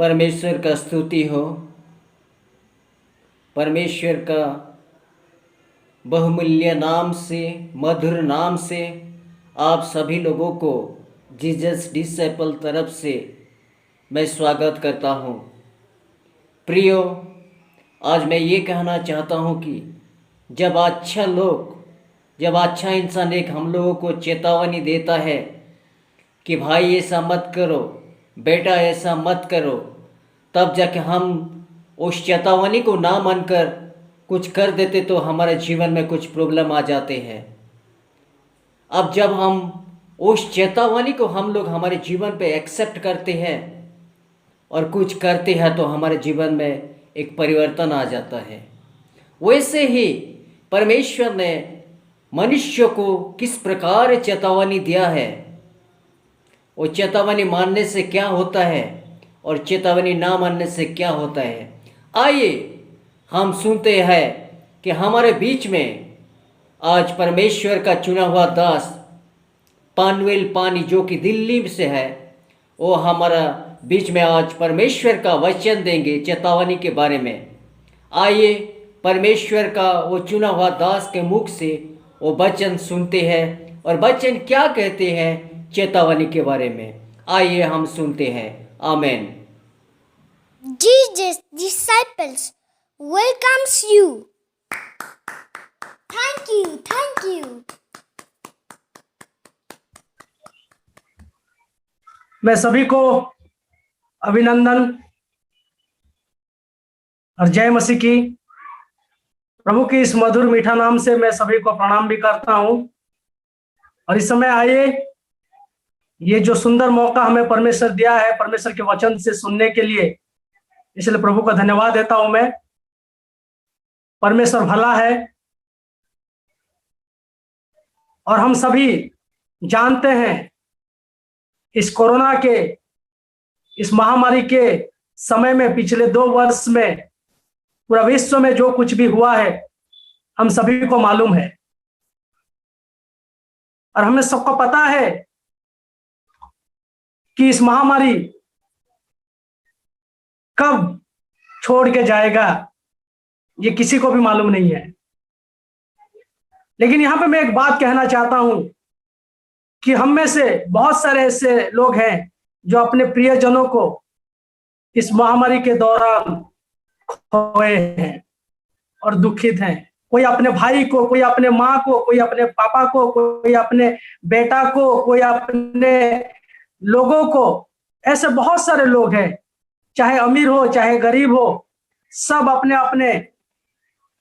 परमेश्वर का स्तुति हो। परमेश्वर का बहुमूल्य नाम से, मधुर नाम से आप सभी लोगों को जीसस डिसाइपल तरफ से मैं स्वागत करता हूँ। प्रियो, आज मैं ये कहना चाहता हूँ कि जब अच्छा इंसान एक हम लोगों को चेतावनी देता है कि भाई ऐसा मत करो, बेटा ऐसा मत करो, तब जाके हम उस चेतावनी को ना मानकर कुछ कर देते तो हमारे जीवन में कुछ प्रॉब्लम आ जाते हैं। अब जब हम उस चेतावनी को हम लोग हमारे जीवन पे एक्सेप्ट करते हैं और कुछ करते हैं तो हमारे जीवन में एक परिवर्तन आ जाता है। वैसे ही परमेश्वर ने मनुष्य को किस प्रकार चेतावनी दिया है, वो चेतावनी मानने से क्या होता है और चेतावनी ना मानने से क्या होता है, आइए हम सुनते हैं कि हमारे बीच में आज परमेश्वर का चुना हुआ दास पानुएल पानी जो कि दिल्ली से है, वो हमारा बीच में आज परमेश्वर का वचन देंगे चेतावनी के बारे में। आइए परमेश्वर का वो चुना हुआ दास के मुख से वो वचन सुनते हैं और वचन क्या कहते हैं चेतावनी के बारे में। आइए हम सुनते हैं। आमेन। Jesus disciples welcomes you. Thank you. मैं सभी को अभिनंदन और जय मसीह की। प्रभु के इस मधुर मीठा नाम से मैं सभी को प्रणाम भी करता हूं। और इस समय आइए, ये जो सुंदर मौका हमें परमेश्वर दिया है परमेश्वर के वचन से सुनने के लिए, इसलिए प्रभु का धन्यवाद देता हूं मैं। परमेश्वर भला है और हम सभी जानते हैं इस कोरोना के, इस महामारी के समय में पिछले 2 वर्ष में पूरा विश्व में जो कुछ भी हुआ है हम सभी को मालूम है। और हमें सबको पता है कि इस महामारी कब छोड़ के जाएगा, ये किसी को भी मालूम नहीं है। लेकिन यहां पे मैं एक बात कहना चाहता हूं कि हम में से बहुत सारे ऐसे लोग हैं जो अपने प्रियजनों को इस महामारी के दौरान खोए हैं और दुखित हैं। कोई अपने भाई को, कोई अपने माँ को, कोई अपने पापा को, कोई अपने बेटा को, कोई अपने लोगों को। ऐसे बहुत सारे लोग हैं, चाहे अमीर हो चाहे गरीब हो, सब अपने अपने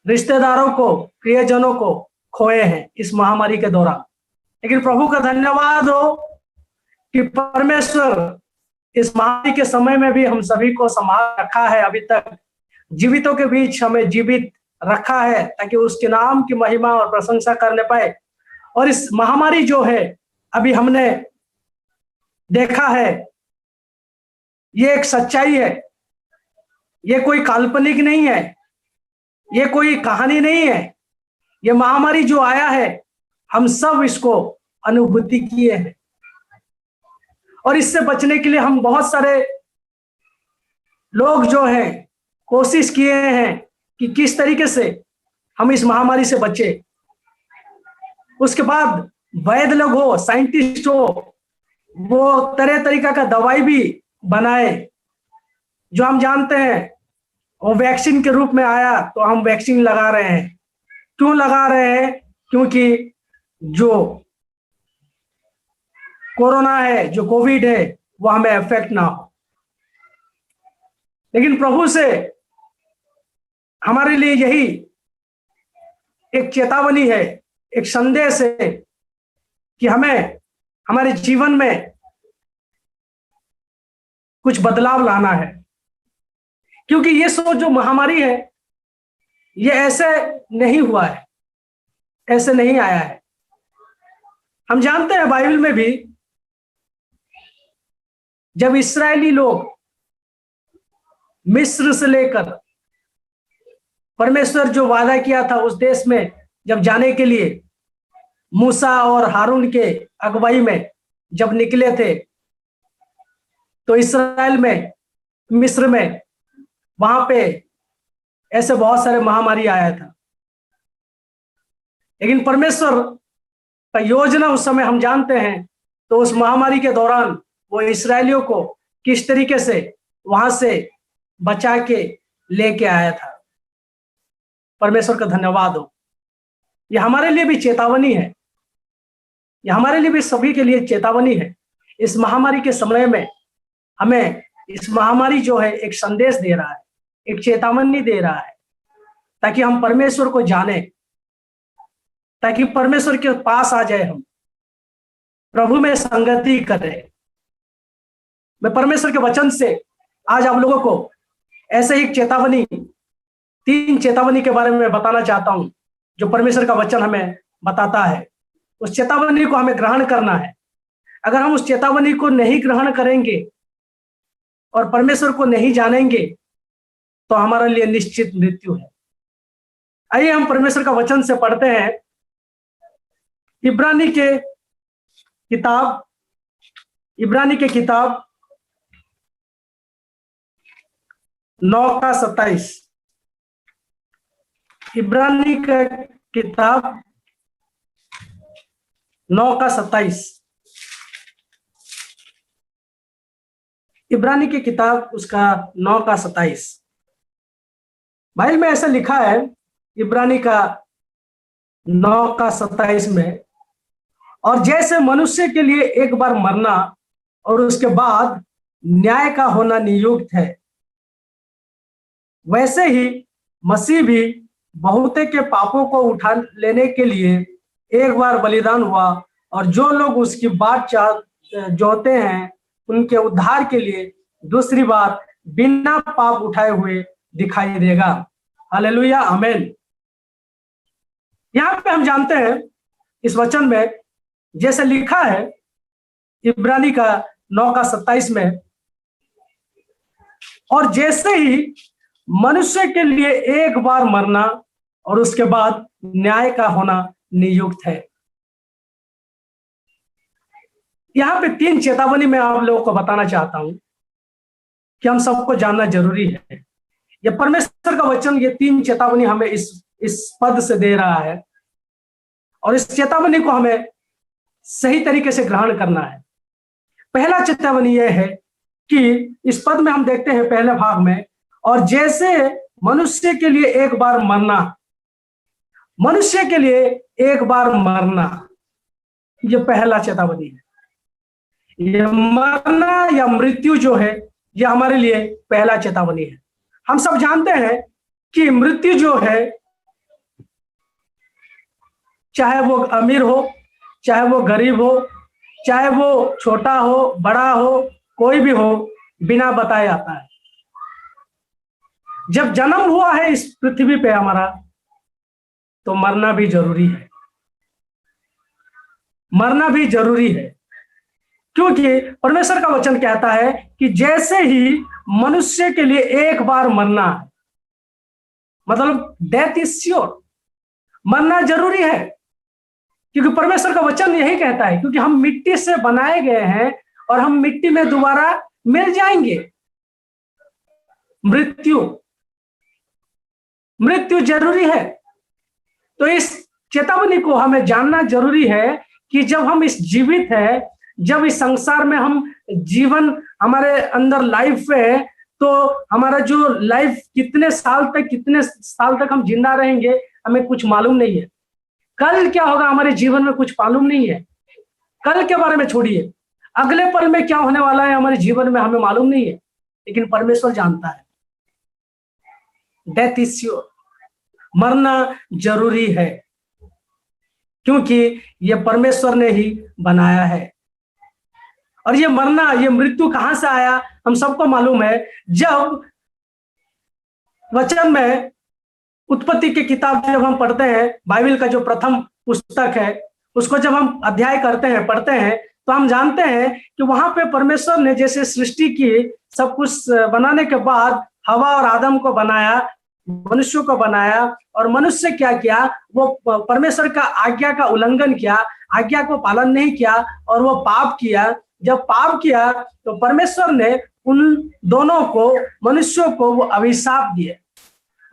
रिश्तेदारों को, प्रियजनों को खोए हैं इस महामारी के दौरान। लेकिन प्रभु का धन्यवाद हो कि परमेश्वर इस महामारी के समय में भी हम सभी को संभाल रखा है, अभी तक जीवितों के बीच हमें जीवित रखा है ताकि उसके नाम की महिमा और प्रशंसा करने पाए। और इस महामारी जो है अभी हमने देखा है, ये एक सच्चाई है, ये कोई काल्पनिक नहीं है, ये कोई कहानी नहीं है। ये महामारी जो आया है हम सब इसको अनुभूति किए हैं और इससे बचने के लिए हम बहुत सारे लोग जो हैं कोशिश किए हैं कि किस तरीके से हम इस महामारी से बचे। उसके बाद वैद्य लोग हो, साइंटिस्ट हो, वो तरह तरीका का दवाई भी बनाए जो हम जानते हैं वो वैक्सीन के रूप में आया, तो हम वैक्सीन लगा रहे हैं। क्यों लगा रहे हैं? क्योंकि जो कोरोना है, जो कोविड है, वो हमें अफेक्ट ना हो। लेकिन प्रभु से हमारे लिए यही एक चेतावनी है, एक संदेश है कि हमें हमारे जीवन में कुछ बदलाव लाना है। क्योंकि ये जो महामारी है ये ऐसे नहीं हुआ है, ऐसे नहीं आया है। हम जानते हैं बाइबल में भी जब इस्राएली लोग मिस्र से लेकर परमेश्वर जो वादा किया था उस देश में जब जाने के लिए मूसा और हारून के अगुवाई में जब निकले थे, तो इस्राएल में मिस्र में, वहां पे ऐसे बहुत सारे महामारी आया था, लेकिन परमेश्वर का योजना उस समय हम जानते हैं। तो उस महामारी के दौरान वो इसराइलियों को किस तरीके से वहां से बचा के लेके आया था। परमेश्वर का धन्यवाद हो। ये हमारे लिए भी चेतावनी है, ये हमारे लिए भी सभी के लिए चेतावनी है। इस महामारी के समय में हमें इस महामारी जो है एक संदेश दे रहा है, एक चेतावनी दे रहा है, ताकि हम परमेश्वर को जाने, ताकि परमेश्वर के पास आ जाए, हम प्रभु में संगति करें। मैं परमेश्वर के वचन से आज आप लोगों को ऐसे ही चेतावनी, 3 चेतावनी के बारे में बताना चाहता हूं, जो परमेश्वर का वचन हमें बताता है। उस चेतावनी को हमें ग्रहण करना है। अगर हम उस चेतावनी को नहीं ग्रहण करेंगे और परमेश्वर को नहीं जानेंगे तो हमारे लिए निश्चित मृत्यु है। आइए हम परमेश्वर का वचन से पढ़ते हैं। इब्रानी के किताब 9:27। इब्रानी का किताब 9:27। इब्रानी की किताब उसका 9:27 बाइबल में ऐसा लिखा है। इब्रानी का 9:27 में, और जैसे मनुष्य के लिए एक बार मरना और उसके बाद न्याय का होना नियुक्त है, वैसे ही मसीह भी बहुते के पापों को उठा लेने के लिए एक बार बलिदान हुआ, और जो लोग उसकी बाट जोहते हैं उनके उद्धार के लिए दूसरी बार बिना पाप उठाए हुए दिखाई देगा। हालेलुया, आमीन। यहां पे हम जानते हैं इस वचन में जैसे लिखा है इब्रानी का 9:27 में, और जैसे ही मनुष्य के लिए एक बार मरना और उसके बाद न्याय का होना नियुक्त है। यहां पे 3 चेतावनी मैं आप लोगों को बताना चाहता हूं कि हम सबको जानना जरूरी है। यह परमेश्वर का वचन, ये 3 चेतावनी हमें इस पद से दे रहा है, और इस चेतावनी को हमें सही तरीके से ग्रहण करना है। पहला चेतावनी यह है कि इस पद में हम देखते हैं पहले भाग में, और जैसे मनुष्य के लिए एक बार मरना, मनुष्य के लिए एक बार मरना, यह पहला चेतावनी है। यह मरना या मृत्यु जो है, यह हमारे लिए पहला चेतावनी है। हम सब जानते हैं कि मृत्यु जो है, चाहे वो अमीर हो, चाहे वो गरीब हो, चाहे वो छोटा हो, बड़ा हो, कोई भी हो, बिना बताए आता है। जब जन्म हुआ है इस पृथ्वी पे हमारा, तो मरना भी जरूरी है। मरना भी जरूरी है, क्योंकि परमेश्वर का वचन कहता है कि जैसे ही मनुष्य के लिए एक बार मरना, मतलब डेथ इज श्योर, मरना जरूरी है। क्योंकि परमेश्वर का वचन यही कहता है, क्योंकि हम मिट्टी से बनाए गए हैं और हम मिट्टी में दोबारा मिल जाएंगे। मृत्यु जरूरी है। तो इस चेतावनी को हमें जानना जरूरी है कि जब हम इस जीवित है, जब इस संसार में हम जीवन, हमारे अंदर लाइफ है, तो हमारा जो लाइफ कितने साल तक हम जिंदा रहेंगे हमें कुछ मालूम नहीं है। कल क्या होगा हमारे जीवन में कुछ मालूम नहीं है। कल के बारे में छोड़िए, अगले पल में क्या होने वाला है हमारे जीवन में हमें मालूम नहीं है, लेकिन परमेश्वर जानता है। डेथ इज श्योर, मरना जरूरी है, क्योंकि यह परमेश्वर ने ही बनाया है। और ये मरना, ये मृत्यु कहां से आया हम सबको मालूम है। जब वचन में उत्पत्ति की किताब जब हम पढ़ते हैं, बाइबल का जो प्रथम पुस्तक है, उसको जब हम अध्याय करते हैं, पढ़ते हैं, तो हम जानते हैं कि वहां पे परमेश्वर ने जैसे सृष्टि की, सब कुछ बनाने के बाद हवा और आदम को बनाया, मनुष्य को बनाया, और मनुष्य क्या किया, वो परमेश्वर का आज्ञा का उल्लंघन किया, आज्ञा को पालन नहीं किया और वो पाप किया। जब पाप किया तो परमेश्वर ने उन दोनों को, मनुष्यों को, वो अभिशाप दिए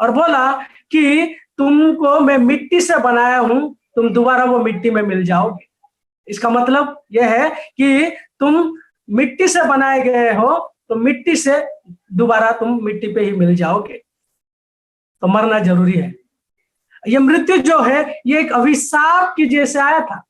और बोला कि तुमको मैं मिट्टी से बनाया हूं, तुम दोबारा वो मिट्टी में मिल जाओगे। इसका मतलब यह है कि तुम मिट्टी से बनाए गए हो, तो मिट्टी से दोबारा तुम मिट्टी पे ही मिल जाओगे। तो मरना जरूरी है। ये मृत्यु जो है ये एक अभिशाप के जैसे आया था।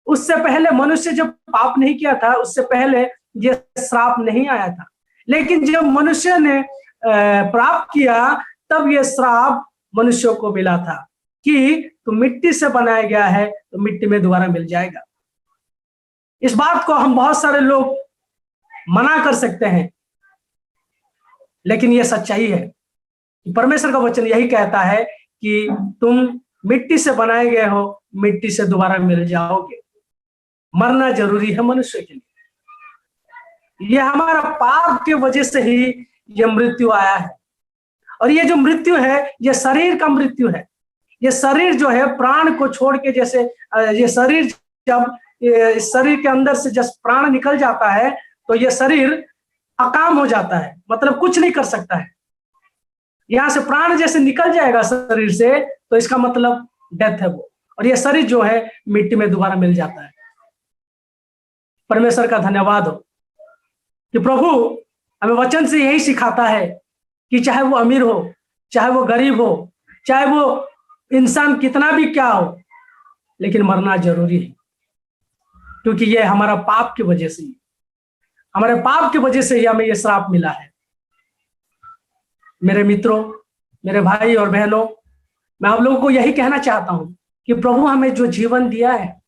उससे पहले मनुष्य जब पाप नहीं किया था, उससे पहले ये श्राप नहीं आया था। लेकिन जब मनुष्य ने प्राप्त किया, तब ये श्राप मनुष्यों को मिला था कि तू मिट्टी से बनाया गया है तो मिट्टी में दोबारा मिल जाएगा। इस बात को हम बहुत सारे लोग मना कर सकते हैं, लेकिन यह सच्चाई है। परमेश्वर का वचन यही कहता है कि तुम मिट्टी से बनाए गए हो, मिट्टी से दोबारा मिल जाओगे। मरना जरूरी है मनुष्य के लिए। यह हमारा पाप के वजह से ही यह मृत्यु आया है। और ये जो मृत्यु है, यह शरीर का मृत्यु है। ये शरीर जो है प्राण को छोड़ के, जैसे ये शरीर जब इस शरीर के अंदर से जब प्राण निकल जाता है तो यह शरीर अकाम हो जाता है, मतलब कुछ नहीं कर सकता है। यहां से प्राण जैसे निकल जाएगा शरीर से, तो इसका मतलब डेथ है वो, और यह शरीर जो है मिट्टी में दोबारा मिल जाता है। परमेश्वर का धन्यवाद हो कि प्रभु हमें वचन से यही सिखाता है कि चाहे वो अमीर हो, चाहे वो गरीब हो, चाहे वो इंसान कितना भी क्या हो, लेकिन मरना जरूरी है। क्योंकि ये हमारा पाप की वजह से, हमारे पाप की वजह से ही हमें यह श्राप मिला है। मेरे मित्रों, मेरे भाई और बहनों, मैं आप लोगों को यही कहना चाहता हूं कि प्रभु हमें जो जीवन दिया है,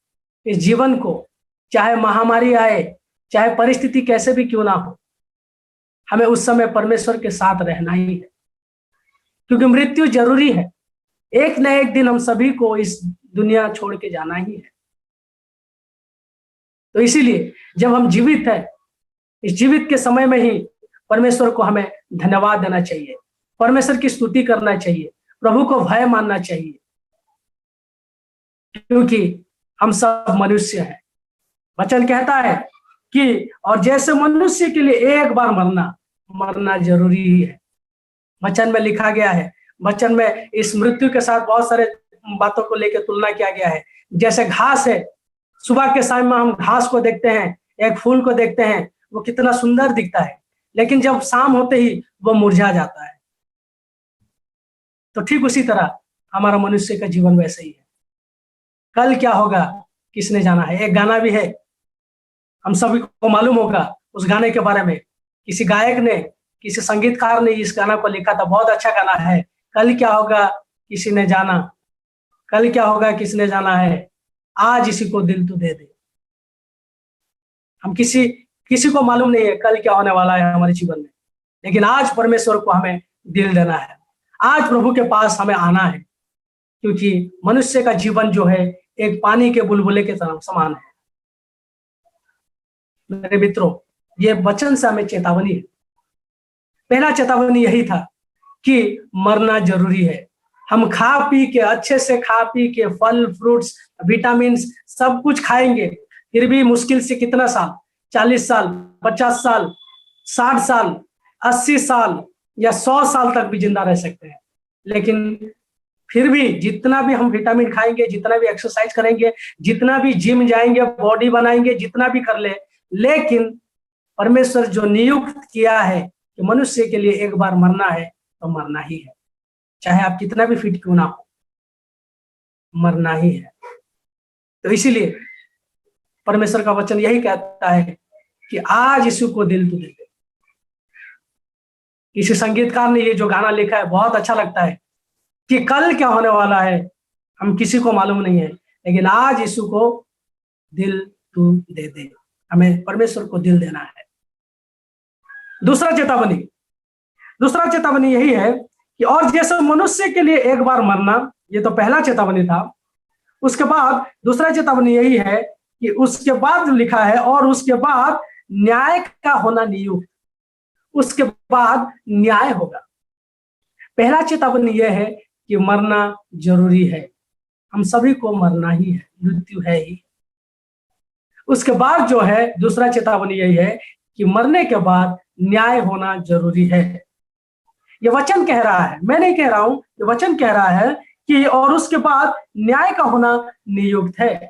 इस जीवन को चाहे महामारी आए, चाहे परिस्थिति कैसे भी क्यों ना हो, हमें उस समय परमेश्वर के साथ रहना ही है। क्योंकि मृत्यु जरूरी है। एक न एक दिन हम सभी को इस दुनिया छोड़ के जाना ही है। तो इसीलिए जब हम जीवित हैं, इस जीवित के समय में ही परमेश्वर को हमें धन्यवाद देना चाहिए, परमेश्वर की स्तुति करना चाहिए, प्रभु को भय मानना चाहिए। क्योंकि हम सब मनुष्य हैं। वचन कहता है कि और जैसे मनुष्य के लिए एक बार मरना जरूरी ही है। वचन में लिखा गया है, वचन में इस मृत्यु के साथ बहुत सारे बातों को लेकर तुलना किया गया है। जैसे घास है, सुबह के समय में हम घास को देखते हैं, एक फूल को देखते हैं, वो कितना सुंदर दिखता है, लेकिन जब शाम होते ही वो मुरझा जाता है। तो ठीक उसी तरह हमारा मनुष्य का जीवन वैसे ही है। कल क्या होगा किसने जाना है। एक गाना भी है, हम सभी को मालूम होगा उस गाने के बारे में। किसी गायक ने, किसी संगीतकार ने इस गाना को लिखा था, बहुत अच्छा गाना है। कल क्या होगा किसी ने जाना, कल क्या होगा किसने जाना है, आज इसी को दिल तू दे दे। हम किसी को मालूम नहीं है कल क्या होने वाला है हमारे जीवन में, लेकिन आज परमेश्वर को हमें दिल देना है, आज प्रभु के पास हमें आना है। क्योंकि मनुष्य का जीवन जो है एक पानी के बुलबुले के समान है। मेरे मित्रों, ये वचन से हमें चेतावनी है। पहला चेतावनी यही था कि मरना जरूरी है। हम खा पी के, अच्छे से खा पी के, फल फ्रूट्स, विटामिन सब कुछ खाएंगे, फिर भी मुश्किल से कितना साल, 40 साल, 50 साल, 60 साल, 80 साल या 100 साल तक भी जिंदा रह सकते हैं। लेकिन फिर भी जितना भी हम विटामिन खाएंगे, जितना भी एक्सरसाइज करेंगे, जितना भी जिम जाएंगे, बॉडी बनाएंगे, जितना भी कर ले, लेकिन परमेश्वर जो नियुक्त किया है कि मनुष्य के लिए एक बार मरना है तो मरना ही है। चाहे आप कितना भी फिट क्यों ना हो, मरना ही है। तो इसीलिए परमेश्वर का वचन यही कहता है कि आज यीशु को दिल तू दे दे। किसी संगीतकार ने ये जो गाना लिखा है बहुत अच्छा लगता है कि कल क्या होने वाला है हम किसी को मालूम नहीं है, लेकिन आज यीशु को दिल तू दे दे। हमें परमेश्वर को दिल देना है। दूसरा चेतावनी यही है कि और जैसे मनुष्य के लिए एक बार मरना, ये तो पहला चेतावनी था। उसके बाद दूसरा चेतावनी यही है कि उसके बाद लिखा है और उसके बाद न्याय का होना नियुक्त। उसके बाद न्याय होगा। पहला चेतावनी यह है कि मरना जरूरी है। हम सभी को मरना ही है, मृत्यु है ही। उसके बाद जो है दूसरा चेतावनी यही है कि मरने के बाद न्याय होना जरूरी है। ये वचन कह रहा है, मैं नहीं कह रहा हूं, ये वचन कह रहा है कि और उसके बाद न्याय का होना नियुक्त है।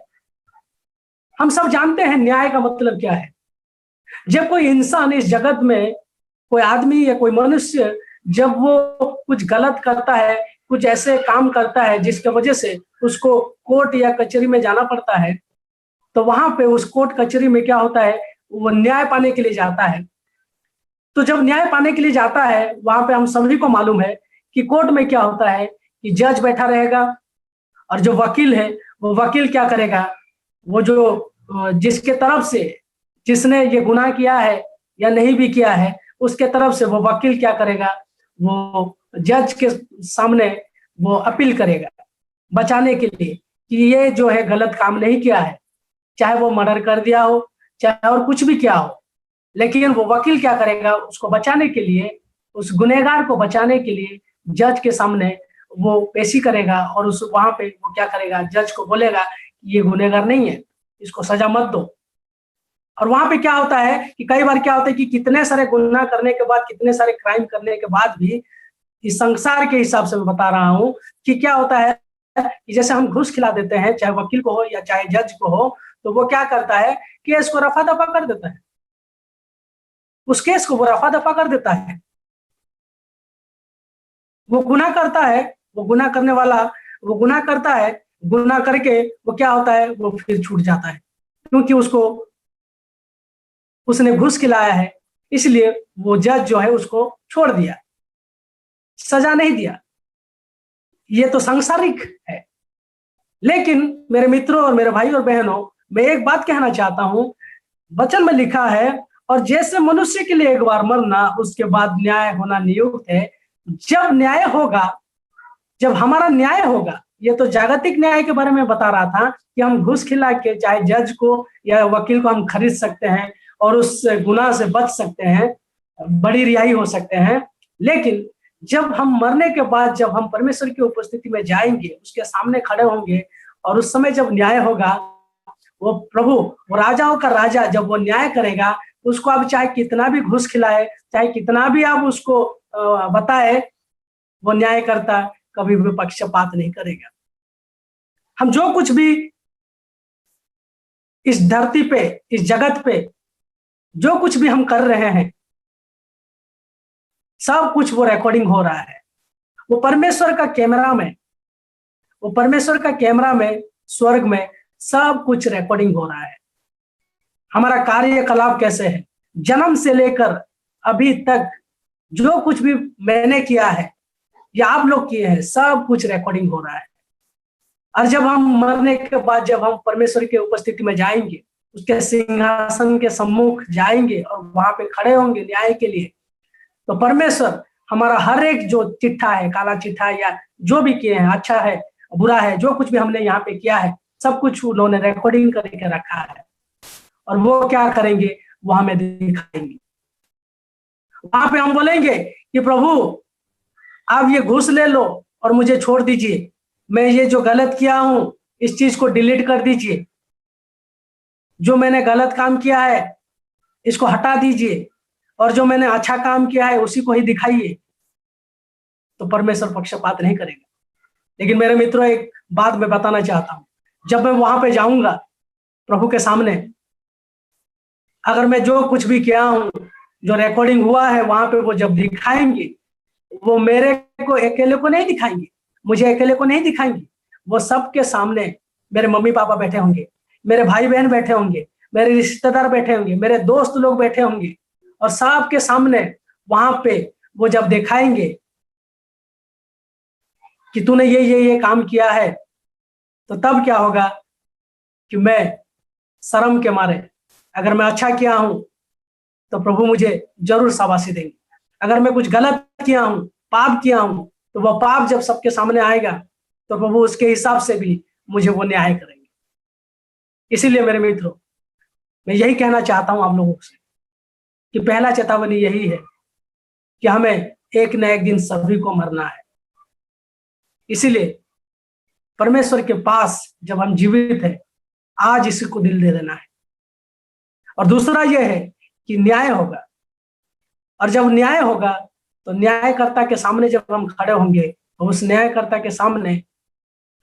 हम सब जानते हैं न्याय का मतलब क्या है। जब कोई इंसान इस जगत में, कोई आदमी या कोई मनुष्य जब वो कुछ गलत करता है, कुछ ऐसे काम करता है जिसके वजह से उसको कोर्ट या कचहरी में जाना पड़ता है, तो वहां पे उस कोर्ट कचहरी में क्या होता है, वो न्याय पाने के लिए जाता है। तो जब न्याय पाने के लिए जाता है, वहां पे हम सभी को मालूम है कि कोर्ट में क्या होता है कि जज बैठा रहेगा और जो वकील है वो वकील क्या करेगा, वो जो जिसके तरफ से, जिसने ये गुनाह किया है या नहीं भी किया है, उसके तरफ से वो वकील क्या करेगा, वो जज के सामने वो अपील करेगा बचाने के लिए कि ये जो है गलत काम नहीं किया है, चाहे वो मर्डर कर दिया हो, चाहे और कुछ भी किया हो, लेकिन वो वकील क्या करेगा, उसको बचाने के लिए, उस गुनहगार को बचाने के लिए जज के सामने वो पेशी करेगा और उस वहां पे वो क्या करेगा, जज को बोलेगा कि ये गुनहगार नहीं है, इसको सजा मत दो। और वहां पे क्या होता है कि कई बार क्या होता है कि कितने सारे गुनाह करने के बाद, कितने सारे क्राइम करने के बाद भी, इस संसार के हिसाब से मैं बता रहा हूं कि क्या होता है कि जैसे हम घूस खिला देते हैं, चाहे वकील को हो या चाहे जज को हो, तो वो क्या करता है, केस को रफा दफा कर देता है, उस केस को वो रफा दफा कर देता है। वो गुनाह करता है, वो गुनाह करने वाला वो गुनाह करता है, गुनाह करके वो क्या होता है, वो फिर छूट जाता है, क्योंकि उसने घूस खिलाया है, इसलिए वो जज जो है उसको छोड़ दिया, सजा नहीं दिया। ये तो सांसारिक है। लेकिन मेरे मित्रों और मेरे भाई और बहनों, मैं एक बात कहना चाहता हूं, वचन में लिखा है, और जैसे मनुष्य के लिए एक बार मरना, उसके बाद न्याय होना नियुक्त है। जब न्याय होगा, जब हमारा न्याय होगा, ये तो जागतिक न्याय के बारे में बता रहा था कि हम घूस खिला के चाहे जज को या वकील को हम खरीद सकते हैं और उस गुनाह से बच सकते हैं, बड़ी रिहाई हो सकते हैं। लेकिन जब हम मरने के बाद, जब हम परमेश्वर की उपस्थिति में जाएंगे, उसके सामने खड़े होंगे, और उस समय जब न्याय होगा, वो प्रभु, वो राजाओं का राजा जब वो न्याय करेगा, उसको आप चाहे कितना भी घूस खिलाए, चाहे कितना भी आप उसको बताए, वो न्याय करता कभी भी पक्षपात नहीं करेगा। हम जो कुछ भी इस धरती पे, इस जगत पे जो कुछ भी हम कर रहे हैं, सब कुछ वो रिकॉर्डिंग हो रहा है। वो परमेश्वर का कैमरा में, वो परमेश्वर का कैमरा में, स्वर्ग में सब कुछ रिकॉर्डिंग हो रहा है। हमारा कार्यकलाप कैसे है, जन्म से लेकर अभी तक जो कुछ भी मैंने किया है या आप लोग किए हैं, सब कुछ रिकॉर्डिंग हो रहा है। और जब हम मरने के बाद, जब हम परमेश्वर की उपस्थिति में जाएंगे, उसके सिंहासन के सम्मुख जाएंगे और वहां पे खड़े होंगे न्याय के लिए, तो परमेश्वर हमारा हर एक जो चिट्ठा है, काला चिट्ठा या जो भी किए हैं, अच्छा है बुरा है, जो कुछ भी हमने यहाँ पे किया है, सब कुछ उन्होंने रिकॉर्डिंग करके रखा है। और वो क्या करेंगे, वो हमें दिखाएंगे। वहां पे हम बोलेंगे कि प्रभु, आप ये घूस ले लो और मुझे छोड़ दीजिए, मैं ये जो गलत किया हूं इस चीज को डिलीट कर दीजिए, जो मैंने गलत काम किया है इसको हटा दीजिए, और जो मैंने अच्छा काम किया है उसी को ही दिखाइए। तो परमेश्वर पक्षपात नहीं करेगा। लेकिन मेरे मित्रों, एक बात मैं बताना चाहता हूं, जब मैं वहां पे जाऊंगा प्रभु के सामने, अगर मैं जो कुछ भी किया हूं, जो रिकॉर्डिंग हुआ है, वहां पे वो जब दिखाएंगे, वो मेरे को अकेले को नहीं दिखाएंगे, मुझे अकेले को नहीं दिखाएंगे, वो सबके सामने मेरे मम्मी पापा बैठे होंगे, मेरे भाई बहन बैठे होंगे, मेरे रिश्तेदार बैठे होंगे, मेरे दोस्त लोग बैठे होंगे, और सबके सामने वहां पे वो जब दिखाएंगे कि तूने ये काम किया है, तो तब क्या होगा कि मैं शर्म के मारे, अगर मैं अच्छा किया हूं तो प्रभु मुझे जरूर शाबाशी देंगे, अगर मैं कुछ गलत किया हूं, पाप किया हूं, तो वह पाप जब सबके सामने आएगा तो प्रभु उसके हिसाब से भी मुझे वो न्याय करेंगे। इसीलिए मेरे मित्रों, मैं यही कहना चाहता हूं आप लोगों से कि पहला चेतावनी यही है कि हमें एक न एक दिन सभी को मरना है। इसीलिए परमेश्वर के पास जब हम जीवित हैं, आज इसी को दिल दे देना है और दूसरा यह है कि न्याय होगा। और जब न्याय होगा तो न्यायकर्ता के सामने जब हम खड़े होंगे तो उस न्यायकर्ता के सामने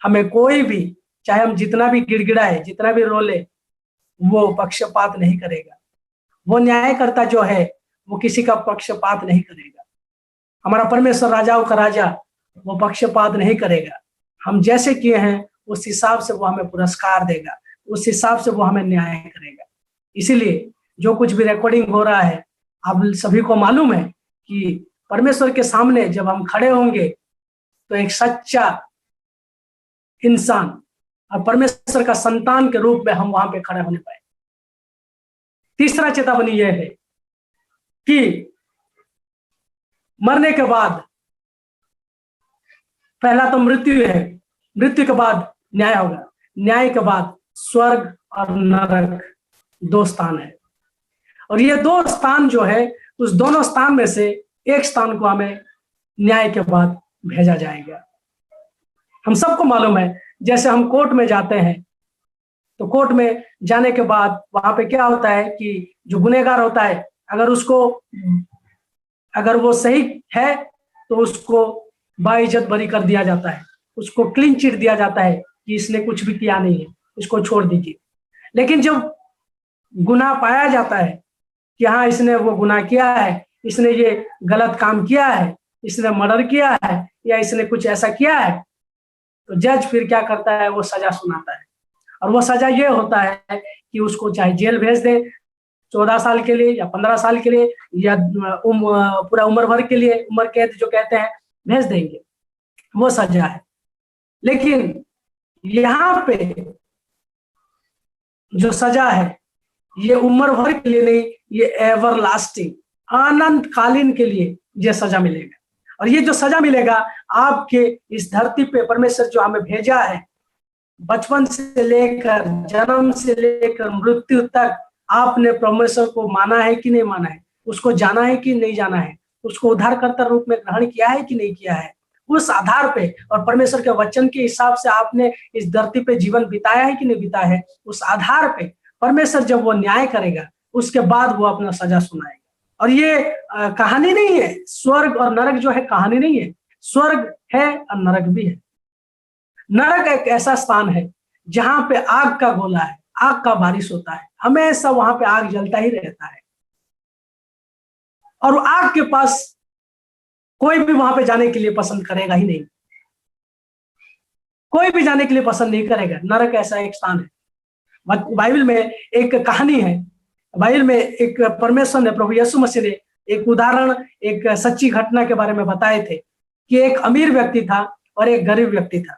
हमें कोई भी, चाहे हम जितना भी गिड़गिड़ाए, जितना भी रोले, वो पक्षपात नहीं करेगा। वो न्यायकर्ता जो है वो किसी का पक्षपात नहीं करेगा। हमारा परमेश्वर राजाओं का राजा, वो पक्षपात नहीं करेगा। हम जैसे किए हैं उस हिसाब से वो हमें पुरस्कार देगा, उस हिसाब से वो हमें न्याय करेगा। इसीलिए जो कुछ भी रिकॉर्डिंग हो रहा है, आप सभी को मालूम है कि परमेश्वर के सामने जब हम खड़े होंगे तो एक सच्चा इंसान और परमेश्वर का संतान के रूप में हम वहां पे खड़े होने पाए। तीसरा चेतावनी यह है कि मरने के बाद पहला तो मृत्यु है, मृत्यु के बाद न्याय होगा, न्याय के बाद स्वर्ग और नरक, दो स्थान है। और ये दो स्थान जो है, उस दोनों स्थान में से एक स्थान को हमें न्याय के बाद भेजा जाएगा। हम सबको मालूम है, जैसे हम कोर्ट में जाते हैं तो कोर्ट में जाने के बाद वहां पे क्या होता है कि जो गुनहगार होता है, अगर वो सही है तो उसको बाइज्जत बरी कर दिया जाता है, उसको क्लीन चिट दिया जाता है कि इसने कुछ भी किया नहीं है, इसको छोड़ दीजिए। लेकिन जब गुनाह पाया जाता है कि हाँ इसने वो गुनाह किया है, इसने ये गलत काम किया है, इसने मर्डर किया है या इसने कुछ ऐसा किया है, तो जज फिर क्या करता है, वो सजा सुनाता है। और वो सजा ये होता है कि उसको चाहे जेल भेज दे 14 साल के लिए या 15 साल के लिए या पूरा उम्र भर के लिए, उम्र कैद जो कहते हैं, भेज देंगे, वो सजा है। लेकिन यहाँ पे जो सजा है ये उम्र भर के लिए नहीं, ये एवर लास्टिंग, अनंत कालीन के लिए ये सजा मिलेगा। और ये जो सजा मिलेगा आपके इस धरती पे परमेश्वर जो हमें भेजा है, बचपन से लेकर, जन्म से लेकर मृत्यु तक आपने परमेश्वर को माना है कि नहीं माना है, उसको जाना है कि नहीं जाना है, उसको उद्धारकर्ता रूप में ग्रहण किया है कि नहीं किया है, उस आधार पे और परमेश्वर के वचन के हिसाब से आपने इस धरती पे जीवन बिताया है कि नहीं बिताया है, उस आधार पे परमेश्वर जब वो न्याय करेगा उसके बाद वो अपना सजा सुनाएगा। और ये कहानी नहीं है, स्वर्ग और नरक जो है कहानी नहीं है, स्वर्ग है और नरक भी है। नरक एक ऐसा स्थान है जहां पे आग का गोला है, आग का बारिश होता है, हमेशा वहां पे आग जलता ही रहता है। और आग के पास कोई भी वहां पे जाने के लिए पसंद करेगा ही नहीं, कोई भी जाने के लिए पसंद नहीं करेगा। नरक ऐसा एक स्थान है। बाइबल में एक कहानी है, बाइबल में एक परमेश्वर ने, प्रभु यीशु मसीह ने एक उदाहरण, एक सच्ची घटना के बारे में बताए थे कि एक अमीर व्यक्ति था और एक गरीब व्यक्ति था।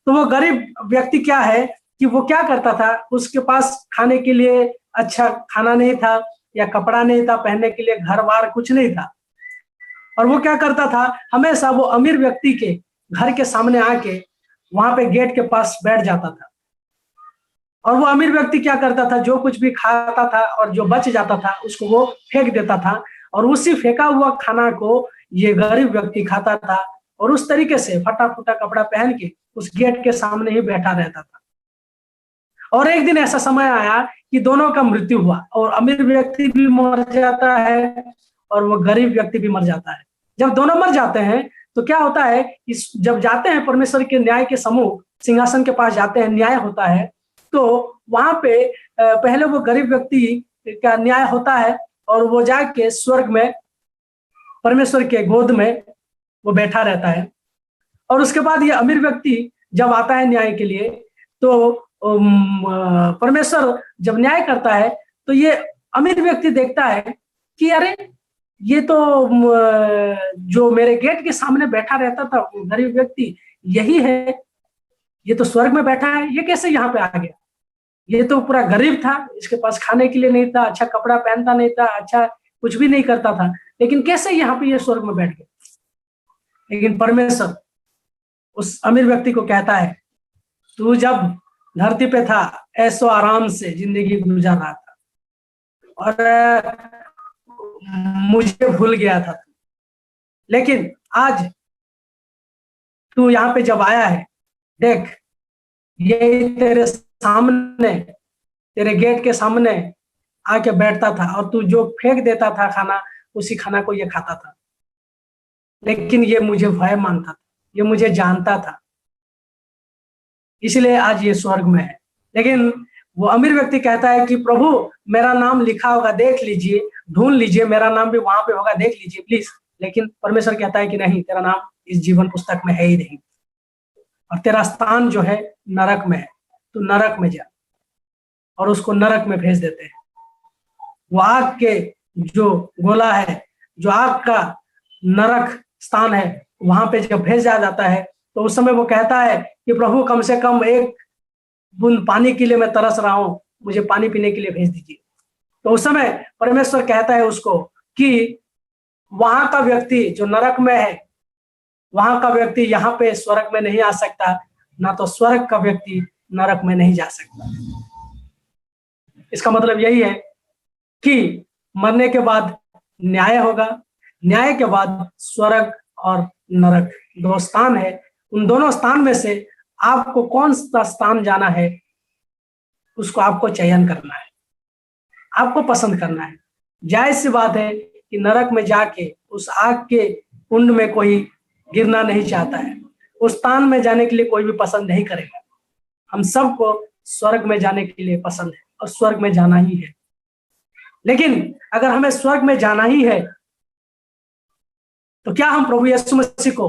तो वो गरीब व्यक्ति क्या है कि वो क्या करता था, उसके पास खाने के लिए अच्छा खाना नहीं था या कपड़ा नहीं था, पहनने के लिए घर बार कुछ नहीं था। और वो क्या करता था, हमेशा वो अमीर व्यक्ति के घर के सामने आके वहां पे गेट के पास बैठ जाता था। और वो अमीर व्यक्ति क्या करता था, जो कुछ भी खाता था और जो बच जाता था उसको वो फेंक देता था, और उसी फेंका हुआ खाना को ये गरीब व्यक्ति खाता था और उस तरीके से फटा फूटा कपड़ा पहन के उस गेट के सामने ही बैठा रहता था। और एक दिन ऐसा समय आया कि दोनों का मृत्यु हुआ, और अमीर व्यक्ति भी मर जाता है और वो गरीब व्यक्ति भी मर जाता है। जब दोनों मर जाते हैं तो क्या होता है कि जब जाते हैं परमेश्वर के न्याय के समूह सिंहासन के पास जाते हैं, न्याय होता है, तो वहां पे पहले वो गरीब व्यक्ति का न्याय होता है और वो जाके स्वर्ग में परमेश्वर के गोद में वो बैठा रहता है। और उसके बाद ये अमीर व्यक्ति जब आता है न्याय के लिए, तो परमेश्वर जब न्याय करता है तो ये अमीर व्यक्ति देखता है कि अरे ये तो जो मेरे गेट के सामने बैठा रहता था वो गरीब व्यक्ति यही है, ये तो स्वर्ग में बैठा है, ये कैसे यहाँ पे आ गया? ये तो पूरा गरीब था, इसके पास खाने के लिए नहीं था, अच्छा कपड़ा पहनता नहीं था, अच्छा कुछ भी नहीं करता था, लेकिन कैसे यहाँ पे ये स्वर्ग में बैठ गया? लेकिन परमेश्वर उस अमीर व्यक्ति को कहता है, तू जब धरती पे था ऐसो आराम से जिंदगी गुजार रहा था और मुझे भूल गया था, लेकिन आज तू यहाँ पे जब आया है, देख ये तेरे सामने, तेरे गेट के सामने आके बैठता था और तू जो फेंक देता था खाना, उसी खाना को ये खाता था। लेकिन ये मुझे भय मानता था, ये मुझे जानता था, इसलिए आज ये स्वर्ग में है। लेकिन वो अमीर व्यक्ति कहता है कि प्रभु मेरा नाम लिखा होगा, देख लीजिए, ढूंढ लीजिए, मेरा नाम भी वहां पे होगा, देख लीजिए प्लीज। लेकिन परमेश्वर कहता है कि नहीं, तेरा नाम इस जीवन पुस्तक में है ही नहीं, और तेरा स्थान जो है नरक में है, तू नरक में जा। और उसको नरक में भेज देते हैं। वो आग के जो गोला है, जो आग का नरक स्थान है, वहां पे जब भेजा जाता है तो उस समय वो कहता है कि प्रभु कम से कम एक बूंद पानी के लिए मैं तरस रहा हूं, मुझे पानी पीने के लिए भेज दीजिए। तो उस समय परमेश्वर कहता है उसको कि वहां का व्यक्ति जो नरक में है, वहां का व्यक्ति यहाँ पे स्वर्ग में नहीं आ सकता, ना तो स्वर्ग का व्यक्ति नरक में नहीं जा सकता। इसका मतलब यही है कि मरने के बाद न्याय होगा, न्याय के बाद स्वर्ग और नरक दो स्थान है। उन दोनों स्थान में से आपको कौन सा स्थान जाना है, उसको आपको चयन करना है, आपको पसंद करना है। जायज सी बात है कि नरक में जाके उस आग के कुंड में कोई गिरना नहीं चाहता है, उस स्थान में जाने के लिए कोई भी पसंद नहीं करेगा। हम सबको स्वर्ग में जाने के लिए पसंद है और स्वर्ग में जाना ही है। लेकिन अगर हमें स्वर्ग में जाना ही है तो क्या हम प्रभु यीशु मसीह को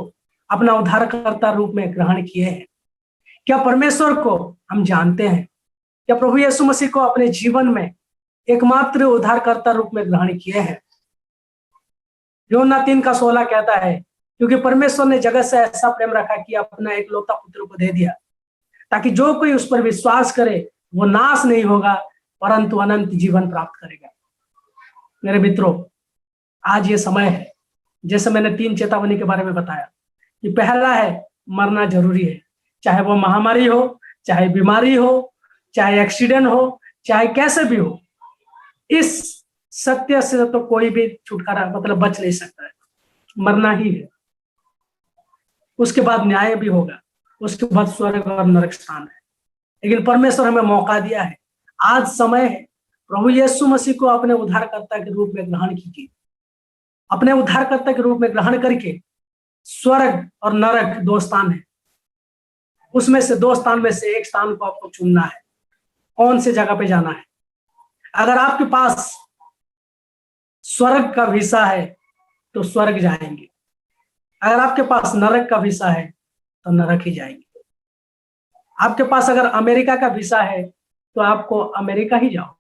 अपना उद्धारकर्ता रूप में ग्रहण किए हैं? क्या परमेश्वर को हम जानते हैं? क्या प्रभु यीशु मसीह को अपने जीवन में एकमात्र उद्धारकर्ता रूप में ग्रहण किए हैं? यूहन्ना 3:16 कहता है, क्योंकि परमेश्वर ने जगत से ऐसा प्रेम रखा कि अपना एकलौता पुत्र को दे दिया, ताकि जो कोई उस पर विश्वास करे वो नाश नहीं होगा परंतु अनंत जीवन प्राप्त करेगा। मेरे मित्रों, आज ये समय है, जैसे मैंने 3 चेतावनी के बारे में बताया, कि पहला है मरना जरूरी है, चाहे वो महामारी हो, चाहे बीमारी हो, चाहे एक्सीडेंट हो, चाहे कैसे भी हो। इस सत्य से तो कोई भी छुटकारा मतलब बच नहीं सकता है, मरना ही है। उसके बाद न्याय भी होगा, उसके बाद स्वर्ग और नरक स्थान है। लेकिन परमेश्वर हमें मौका दिया है, आज समय है, प्रभु यीशु मसीह को अपने उद्धारकर्ता के रूप में ग्रहण कीजिए। अपने उद्धारकर्ता के रूप में ग्रहण करके स्वर्ग और नरक दो स्थान है, उसमें से दो स्थान में से एक स्थान को आपको चुनना है, कौन सी जगह पे जाना है। अगर आपके पास स्वर्ग का वीसा है तो स्वर्ग जाएंगे, अगर आपके पास नरक का वीसा है तो नरक ही जाएंगे। आपके पास अगर अमेरिका का वीसा है तो आपको अमेरिका ही जाओ।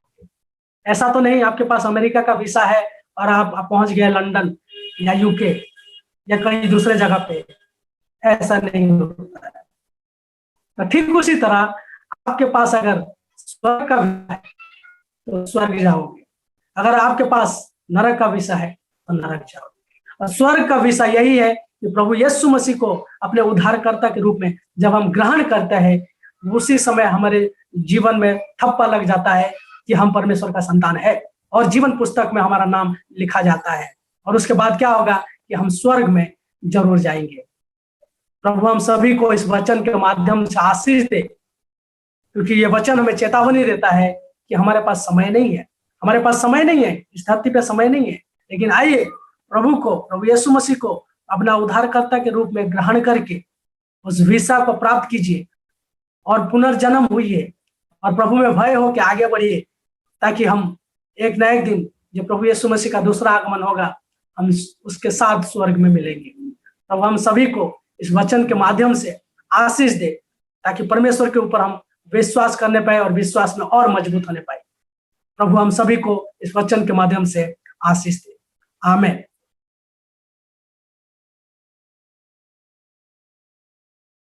ऐसा तो नहीं आपके पास अमेरिका का वीसा है और आप पहुंच गए लंदन या यूके या कहीं दूसरे जगह पे, ऐसा नहीं होता है। तो ठीक उसी तरह आपके पास अगर स्वर्ग का वीसा है तो स्वर्ग जाओगे, अगर आपके पास नरक का वीसा है तो नरक जाओगे। और स्वर्ग का वीसा यही है कि प्रभु यीशु मसीह को अपने उद्धारकर्ता के रूप में जब हम ग्रहण करते हैं, उसी समय हमारे जीवन में ठप्पा लग जाता है कि हम परमेश्वर का संतान है और जीवन पुस्तक में हमारा नाम लिखा जाता है। और उसके बाद क्या होगा कि हम स्वर्ग में जरूर जाएंगे। प्रभु हम सभी को इस वचन के माध्यम से आशीष दे, क्योंकि ये वचन हमें चेतावनी देता है कि हमारे पास समय नहीं है, हमारे पास समय नहीं है, इस धरती पे समय नहीं है। लेकिन आइए प्रभु को, प्रभु यीशु मसीह को अपना उद्धारकर्ता के रूप में ग्रहण करके उस वीसा को प्राप्त कीजिए और पुनर्जन्म हुई और प्रभु में भय हो के आगे बढ़िए, ताकि हम एक न एक दिन जब प्रभु यीशु मसीह का दूसरा आगमन होगा, हम उसके साथ स्वर्ग में मिलेंगे। तब हम सभी को इस वचन के माध्यम से आशीष दे, ताकि परमेश्वर के ऊपर हम विश्वास करने पाए और विश्वास में और मजबूत होने पाए। प्रभु हम सभी को इस वचन के माध्यम से आशीष दे। आमीन।